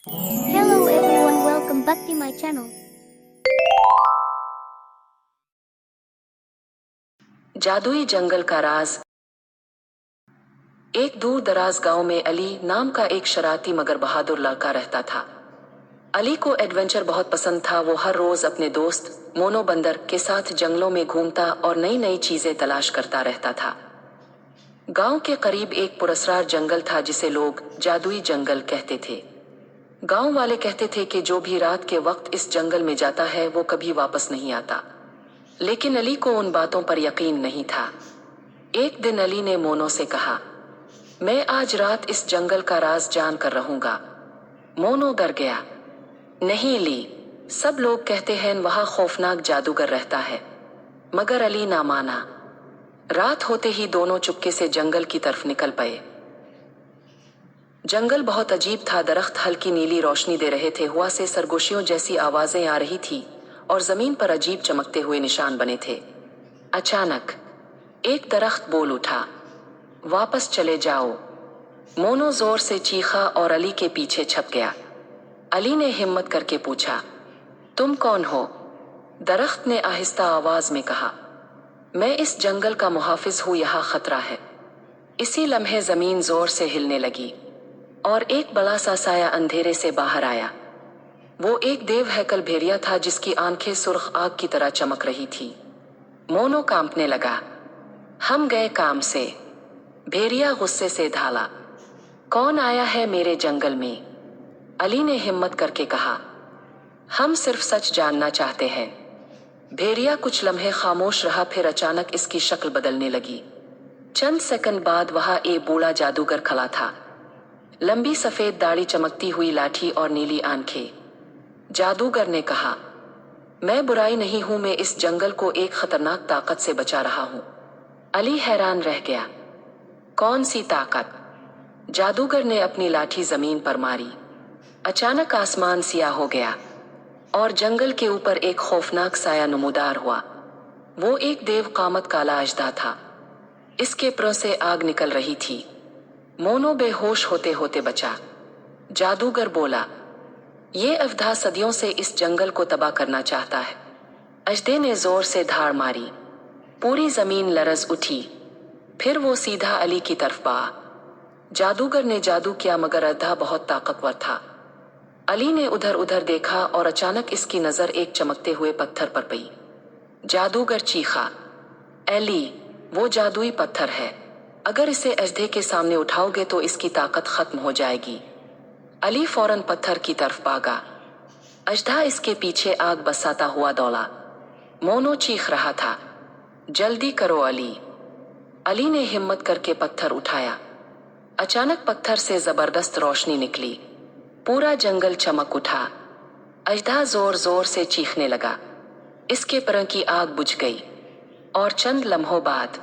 Hello everyone, welcome back to my channel. जादुई जंगल का राज। एक दूर दराज गांव में अली नाम का एक शरारती मगर बहादुर लड़का रहता था। अली को एडवेंचर बहुत पसंद था। वो हर रोज अपने दोस्त मोनो बंदर के साथ जंगलों में घूमता और नई नई चीजें तलाश करता रहता था। गांव के करीब एक पुरस्कार जंगल था जिसे लोग जादुई जंगल कहते थे। गांव वाले कहते थे कि जो भी रात के वक्त इस जंगल में जाता है वो कभी वापस नहीं आता। लेकिन अली को उन बातों पर यकीन नहीं था। एक दिन अली ने मोनो से कहा, मैं आज रात इस जंगल का राज जान कर रहूंगा। मोनो डर गया। नहीं ली, सब लोग कहते हैं वहां खौफनाक जादूगर रहता है। मगर अली ना माना। रात होते ही दोनों चुपके से जंगल की तरफ निकल पड़े। जंगल बहुत अजीब था। दरख्त हल्की नीली रोशनी दे रहे थे, हवा से सरगोशियों जैसी आवाजें आ रही थी और जमीन पर अजीब चमकते हुए निशान बने थे। अचानक एक दरख्त बोल उठा, वापस चले जाओ। मोनो जोर से चीखा और अली के पीछे छप गया। अली ने हिम्मत करके पूछा, तुम कौन हो? दरख्त ने आहिस्ता आवाज में कहा, मैं इस जंगल का मुहाफिज हूं, यहाँ खतरा है। इसी लम्हे जमीन जोर से हिलने लगी और एक बड़ा सा साया अंधेरे से बाहर आया। वो एक देव हैकल भेड़िया था जिसकी आंखें सुर्ख आग की तरह चमक रही थी। मोनो कांपने लगा। हम गए काम से। भेड़िया गुस्से से धाला, कौन आया है मेरे जंगल में? अली ने हिम्मत करके कहा, हम सिर्फ सच जानना चाहते हैं। भेड़िया कुछ लम्हे खामोश रहा, फिर अचानक इसकी शक्ल बदलने लगी। चंद सेकंड बाद वहां एक बूढ़ा जादूगर खड़ा था। लंबी सफेद दाढ़ी, चमकती हुई लाठी और नीली आंखें। जादूगर ने कहा, मैं बुराई नहीं हूं, मैं इस जंगल को एक खतरनाक ताकत से बचा रहा हूं। अली हैरान रह गया। कौन सी ताकत? जादूगर ने अपनी लाठी जमीन पर मारी। अचानक आसमान सियाह हो गया और जंगल के ऊपर एक खौफनाक साया नमूदार हुआ। वो एक देव कामत काला अजदा था। इसके पर से आग निकल रही थी। मोनो बेहोश होते होते बचा। जादूगर बोला, ये अवधा सदियों से इस जंगल को तबाह करना चाहता है। अजदे ने जोर से धाड़ मारी। पूरी जमीन लरज उठी। फिर वो सीधा अली की तरफ बढ़ा। जादूगर ने जादू किया मगर अजदा बहुत ताकतवर था। अली ने उधर उधर देखा और अचानक इसकी नजर एक चमकते हुए पत्थर पर पड़ी। जादूगर चीखा, अली, वो जादुई पत्थर है। अगर इसे अजदे के सामने उठाओगे तो इसकी ताकत खत्म हो जाएगी। अली फौरन पत्थर की तरफ भागा। अजदा इसके पीछे आग बरसाता हुआ दौड़ा। मोनो चीख रहा था, जल्दी करो अली। अली ने हिम्मत करके पत्थर उठाया। अचानक पत्थर से जबरदस्त रोशनी निकली। पूरा जंगल चमक उठा। अजदा जोर जोर से चीखने लगा। इसके पर की आग बुझ गई और चंद लम्हों बाद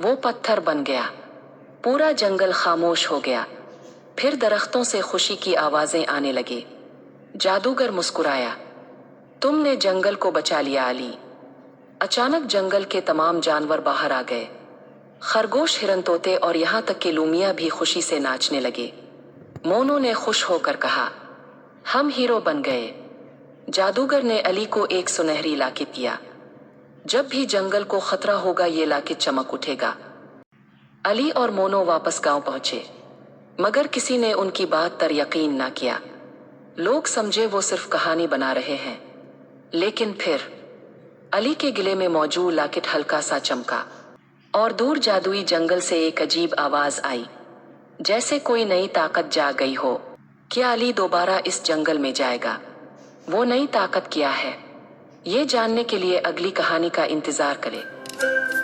वो पत्थर बन गया। पूरा जंगल खामोश हो गया। फिर दरख्तों से खुशी की आवाजें आने लगे। जादूगर मुस्कुराया, तुमने जंगल को बचा लिया अली। अचानक जंगल के तमाम जानवर बाहर आ गए। खरगोश, हिरन, तोते और यहाँ तक कि लूमिया भी खुशी से नाचने लगे। मोनो ने खुश होकर कहा, हम हीरो बन गए। जादूगर ने अली को एक सुनहरी लाकित दिया। जब भी जंगल को खतरा होगा ये लाकित चमक उठेगा। अली और मोनो वापस गांव पहुंचे मगर किसी ने उनकी बात पर यकीन ना किया। लोग समझे वो सिर्फ कहानी बना रहे हैं। लेकिन फिर अली के गले में मौजूद लाकिट हल्का सा चमका और दूर जादुई जंगल से एक अजीब आवाज आई, जैसे कोई नई ताकत जाग गई हो। क्या अली दोबारा इस जंगल में जाएगा? वो नई ताकत क्या है? ये जानने के लिए अगली कहानी का इंतजार करें।